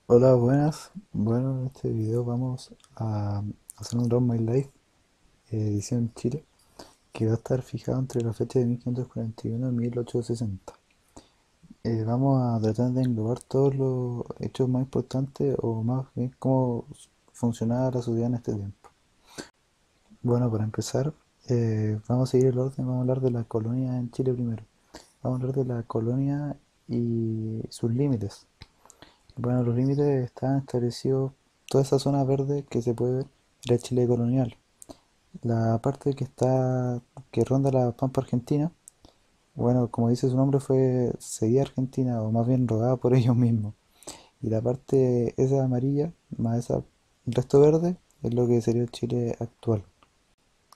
Hola, buenas. Bueno, en este video vamos a hacer un Drop My Life edición Chile que va a estar fijado entre la fecha de 1541 y 1860. Vamos a tratar de englobar todos los hechos más importantes o más bien cómo funcionaba la sociedad en este tiempo. Bueno, para empezar, vamos a seguir el orden, vamos a hablar de la colonia en Chile primero. Vamos a hablar de la colonia y sus límites. Bueno, los límites están establecidos, toda esa zona verde que se puede ver era Chile colonial. La parte que ronda la Pampa Argentina, bueno, como dice su nombre, fue cedida a Argentina, o más bien rodada por ellos mismos. Y la parte esa amarilla, más el resto verde, es lo que sería el Chile actual.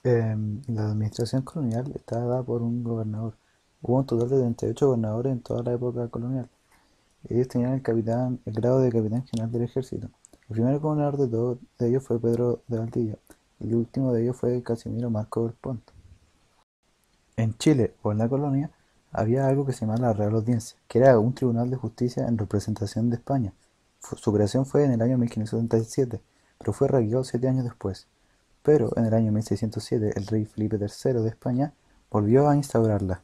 La administración colonial estaba dada por un gobernador. Hubo un total de 38 gobernadores en toda la época colonial. Ellos tenían el grado de capitán general del ejército. El primer gobernador de todos de ellos fue Pedro de Valdivia, y el último de ellos fue Casimiro Marco del Ponto. En Chile, o en la colonia, había algo que se llamaba la Real Audiencia, que era un tribunal de justicia en representación de España. Su creación fue en el año 1577, pero fue reavivado 7 años después. Pero en el año 1607 el rey Felipe III de España volvió a instaurarla.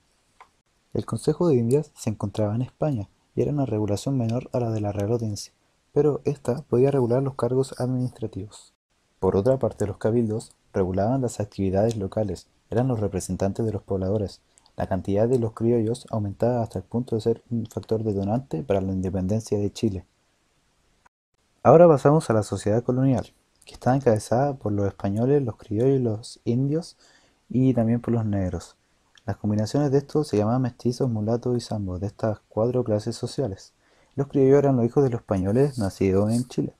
El Consejo de Indias se encontraba en España y era una regulación menor a la de la Real Audiencia, pero ésta podía regular los cargos administrativos. Por otra parte, los cabildos regulaban las actividades locales, eran los representantes de los pobladores. La cantidad de los criollos aumentaba hasta el punto de ser un factor detonante para la independencia de Chile. Ahora pasamos a la sociedad colonial, que estaba encabezada por los españoles, los criollos, los indios y también por los negros. Las combinaciones de estos se llamaban mestizos, mulatos y zambos, de estas cuatro clases sociales. Los criollos eran los hijos de los españoles nacidos en Chile.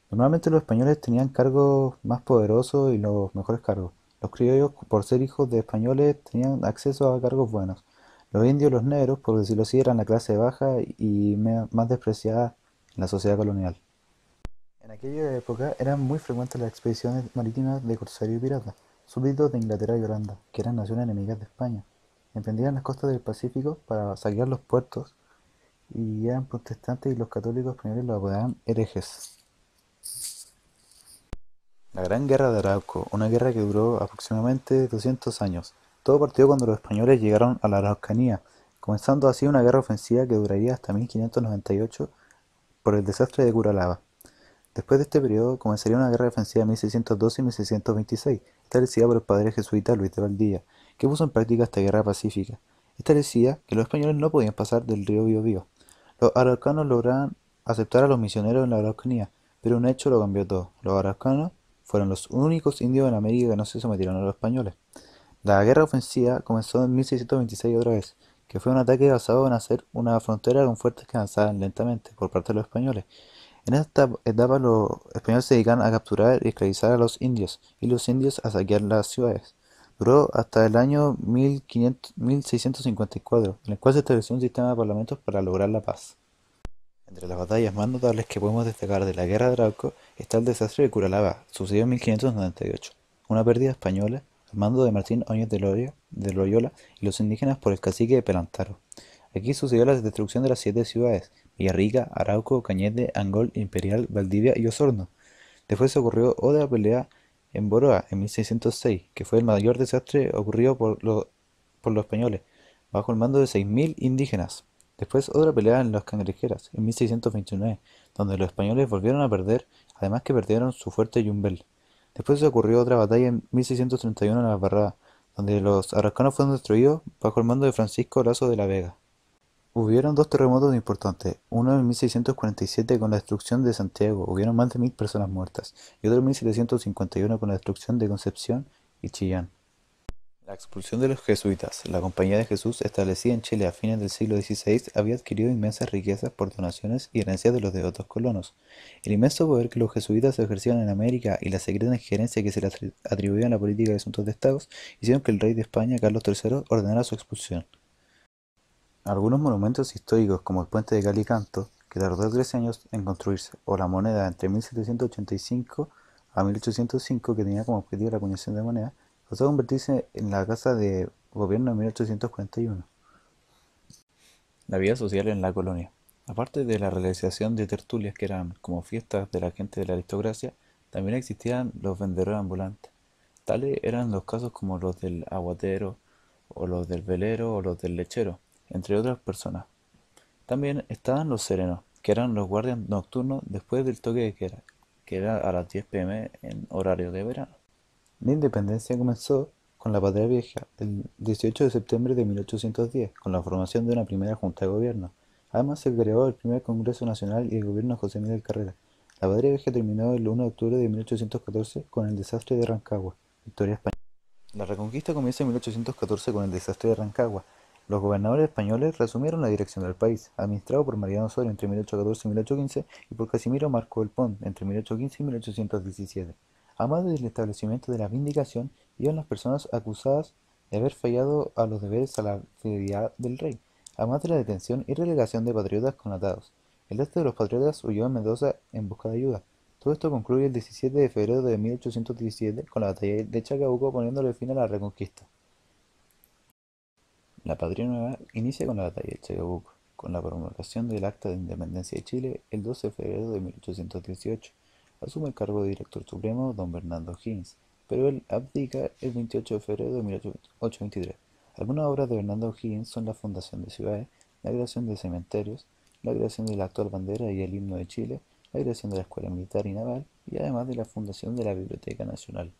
Normalmente los españoles tenían cargos más poderosos y los mejores cargos. Los criollos, por ser hijos de españoles, tenían acceso a cargos buenos. Los indios, los negros, por decirlo así, eran la clase baja y más despreciada en la sociedad colonial. En aquella época eran muy frecuentes las expediciones marítimas de corsarios y piratas, súbditos de Inglaterra y Holanda, que eran naciones enemigas de España. Emprendían las costas del Pacífico para saquear los puertos y eran protestantes y los católicos españoles los apodaban herejes. La Gran Guerra de Arauco, una guerra que duró aproximadamente 200 años. Todo partió cuando los españoles llegaron a la Araucanía, comenzando así una guerra ofensiva que duraría hasta 1598 por el desastre de Curalaba. Después de este periodo comenzaría una guerra defensiva en 1612 y 1626, establecida por el padre jesuita Luis de Valdivia, que puso en práctica esta guerra pacífica. Esta decía que los españoles no podían pasar del río Biobío. Los araucanos lograron aceptar a los misioneros en la Araucanía, pero un hecho lo cambió todo. Los araucanos fueron los únicos indios en América que no se sometieron a los españoles. La guerra ofensiva comenzó en 1626 otra vez, que fue un ataque basado en hacer una frontera con fuerzas que avanzaban lentamente por parte de los españoles. En esta etapa los españoles se dedicaron a capturar y esclavizar a los indios y los indios a saquear las ciudades. Duró hasta el año 1654, en el cual se estableció un sistema de parlamentos para lograr la paz. Entre las batallas más notables que podemos destacar de la Guerra de Arauco está el desastre de Curalaba, sucedió en 1598, una pérdida española al mando de Martín Oñez de Loyola y los indígenas por el cacique de Pelantaro. Aquí sucedió la destrucción de las 7 ciudades: Villarrica, Arauco, Cañete, Angol, Imperial, Valdivia y Osorno. Después ocurrió otra pelea en Boroa en 1606, que fue el mayor desastre ocurrido por los españoles, bajo el mando de 6.000 indígenas. Después otra pelea en Las Cangrejeras en 1629, donde los españoles volvieron a perder, además que perdieron su fuerte Yumbel. Después ocurrió otra batalla en 1631 en Las Barradas, donde los araucanos fueron destruidos bajo el mando de Francisco Lazo de la Vega. Hubieron dos terremotos importantes, uno en 1647 con la destrucción de Santiago, hubieron más de 1.000 personas muertas, y otro en 1751 con la destrucción de Concepción y Chillán. La expulsión de los jesuitas. La Compañía de Jesús, establecida en Chile a fines del siglo XVI, había adquirido inmensas riquezas por donaciones y herencias de los devotos colonos. El inmenso poder que los jesuitas ejercían en América y la secreta injerencia que se les atribuía en la política de asuntos de Estados hicieron que el rey de España, Carlos III, ordenara su expulsión. Algunos monumentos históricos, como el puente de Calicanto, que tardó 13 años en construirse, o la moneda entre 1785 a 1805, que tenía como objetivo la acuñación de moneda, pasó a convertirse en la Casa de Gobierno en 1841. La vida social en la colonia. Aparte de la realización de tertulias que eran como fiestas de la gente de la aristocracia, también existían los vendedores ambulantes. Tales eran los casos como los del aguatero, o los del velero, o los del lechero, entre otras personas. También estaban los serenos, que eran los guardias nocturnos después del toque de queda, que era a las 10 p.m. en horario de verano. La independencia comenzó con la Patria Vieja el 18 de septiembre de 1810, con la formación de una primera junta de gobierno. Además se creó el primer Congreso Nacional y el gobierno de José Miguel Carrera. La Patria Vieja terminó el 1 de octubre de 1814 con el desastre de Rancagua, victoria española. La Reconquista comienza en 1814 con el desastre de Rancagua. Los gobernadores españoles reasumieron la dirección del país, administrado por Mariano Osorio entre 1814 y 1815 y por Casimiro Marco del Pont entre 1815 y 1817. Además del establecimiento de la vindicación, iban las personas acusadas de haber fallado a los deberes a la fidelidad del rey, además de la detención y relegación de patriotas connotado. El resto de los patriotas huyó a Mendoza en busca de ayuda. Todo esto concluye el 17 de febrero de 1817 con la batalla de Chacabuco poniéndole fin a la Reconquista. La Patria Nueva inicia con la batalla de Chacabuco, con la promulgación del Acta de Independencia de Chile el 12 de febrero de 1818. Asume el cargo de director supremo don Bernardo Higgins, pero él abdica el 28 de febrero de 1823. Algunas obras de Bernardo Higgins son la fundación de ciudades, la creación de cementerios, la creación de la actual bandera y el himno de Chile, la creación de la Escuela Militar y Naval y además de la fundación de la Biblioteca Nacional.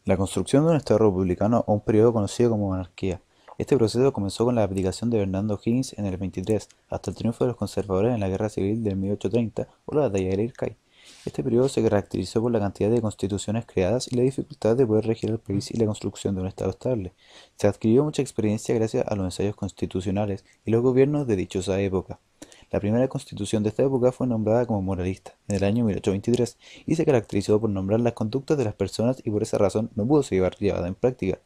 La construcción de un Estado republicano o un periodo conocido como monarquía. Este proceso comenzó con la abdicación de Bernardo Higgins en el 23, hasta el triunfo de los conservadores en la Guerra Civil de 1830 o la Batalla del Ircay. Este periodo se caracterizó por la cantidad de constituciones creadas y la dificultad de poder regir el país y la construcción de un Estado estable. Se adquirió mucha experiencia gracias a los ensayos constitucionales y los gobiernos de dichosa época. La primera constitución de esta época fue nombrada como moralista en el año 1823 y se caracterizó por nombrar las conductas de las personas y por esa razón no pudo ser llevada en práctica.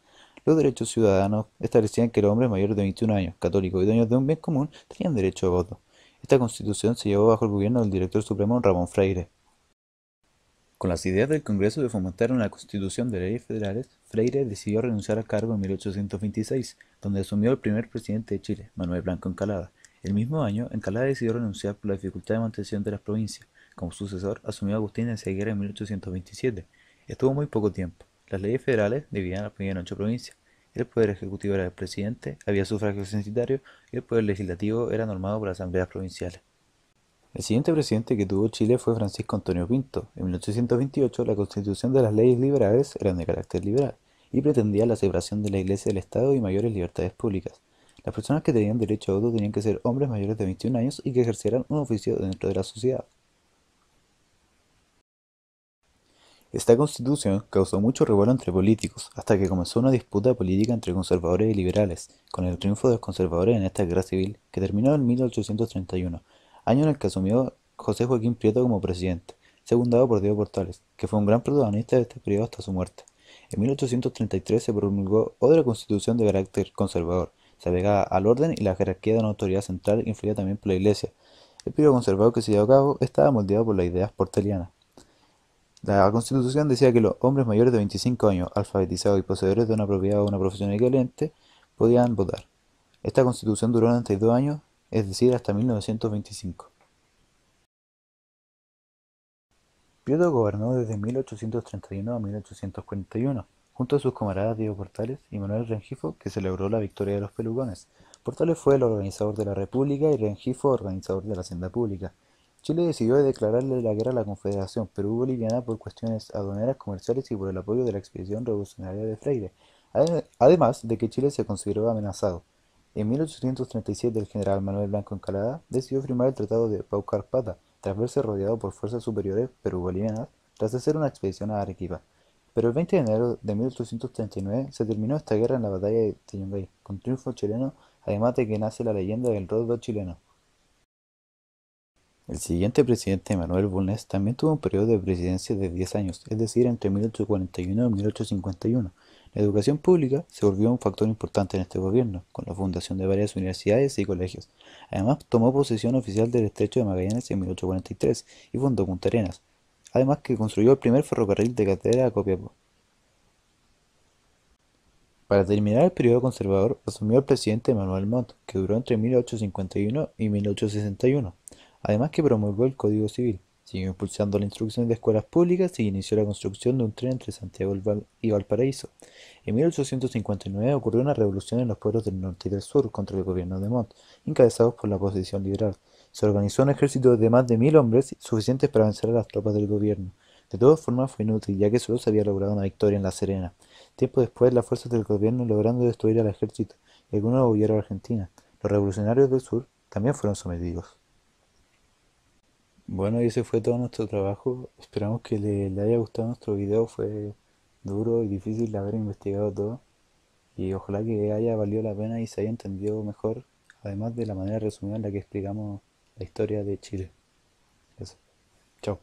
Los derechos ciudadanos establecían que los hombres mayores de 21 años, católicos y dueños de un bien común, tenían derecho a voto. Esta constitución se llevó bajo el gobierno del director supremo Ramón Freire. Con las ideas del Congreso de fomentar una constitución de leyes federales, Freire decidió renunciar al cargo en 1826, donde asumió el primer presidente de Chile, Manuel Blanco Encalada. El mismo año, Encalada decidió renunciar por la dificultad de mantención de las provincias. Como sucesor, asumió Agustín Enseguera en 1827. Estuvo muy poco tiempo. Las leyes federales dividían la provincia en 8 provincias. El poder ejecutivo era el presidente, había sufragio censitario y el poder legislativo era normado por las asambleas provinciales. El siguiente presidente que tuvo Chile fue Francisco Antonio Pinto. En 1828, la constitución de las leyes liberales era de carácter liberal y pretendía la separación de la Iglesia del Estado y mayores libertades públicas. Las personas que tenían derecho a voto tenían que ser hombres mayores de 21 años y que ejercieran un oficio dentro de la sociedad. Esta constitución causó mucho revuelo entre políticos, hasta que comenzó una disputa política entre conservadores y liberales, con el triunfo de los conservadores en esta guerra civil, que terminó en 1831, año en el que asumió José Joaquín Prieto como presidente, secundado por Diego Portales, que fue un gran protagonista de este periodo hasta su muerte. En 1833 se promulgó otra constitución de carácter conservador, se apegaba al orden y la jerarquía de una autoridad central influida también por la Iglesia. El periodo conservador que se llevó a cabo estaba moldeado por las ideas portelianas. La Constitución decía que los hombres mayores de 25 años, alfabetizados y poseedores de una propiedad o una profesión equivalente, podían votar. Esta Constitución duró 92 años, es decir, hasta 1925. Prieto gobernó desde 1831 a 1841, junto a sus camaradas Diego Portales y Manuel Rengifo, que celebró la victoria de los pelucones. Portales fue el organizador de la República y Rengifo organizador de la Hacienda Pública. Chile decidió declararle la guerra a la Confederación Perú-Boliviana por cuestiones aduaneras comerciales y por el apoyo de la expedición revolucionaria de Freire, además de que Chile se consideró amenazado. En 1837 el general Manuel Blanco Encalada decidió firmar el Tratado de Paucarpata, tras verse rodeado por fuerzas superiores perú-bolivianas tras hacer una expedición a Arequipa. Pero el 20 de enero de 1839 se terminó esta guerra en la batalla de Yungay, con triunfo chileno, además de que nace la leyenda del rodo chileno. El siguiente presidente, Manuel Bulnes, también tuvo un periodo de presidencia de 10 años, es decir, entre 1841 y 1851. La educación pública se volvió un factor importante en este gobierno, con la fundación de varias universidades y colegios. Además, tomó posesión oficial del Estrecho de Magallanes en 1843 y fundó Punta Arenas. Además que construyó el primer ferrocarril de carretera a Copiapó. Para terminar el periodo conservador, asumió el presidente Manuel Montt, que duró entre 1851 y 1861, además que promulgó el Código Civil, siguió impulsando la instrucción de escuelas públicas y inició la construcción de un tren entre Santiago y Valparaíso. En 1859 ocurrió una revolución en los pueblos del norte y del sur contra el gobierno de Montt, encabezados por la oposición liberal. Se organizó un ejército de más de 1000 hombres, suficientes para vencer a las tropas del gobierno. De todas formas fue inútil, ya que solo se había logrado una victoria en La Serena. Tiempo después, las fuerzas del gobierno lograron destruir al ejército y algunos huyeron a Argentina. Los revolucionarios del sur también fueron sometidos. Bueno, y ese fue todo nuestro trabajo. Esperamos que le haya gustado nuestro video. Fue duro y difícil de haber investigado todo. Y ojalá que haya valido la pena y se haya entendido mejor, además de la manera resumida en la que explicamos la historia de Chile. Eso. Chao.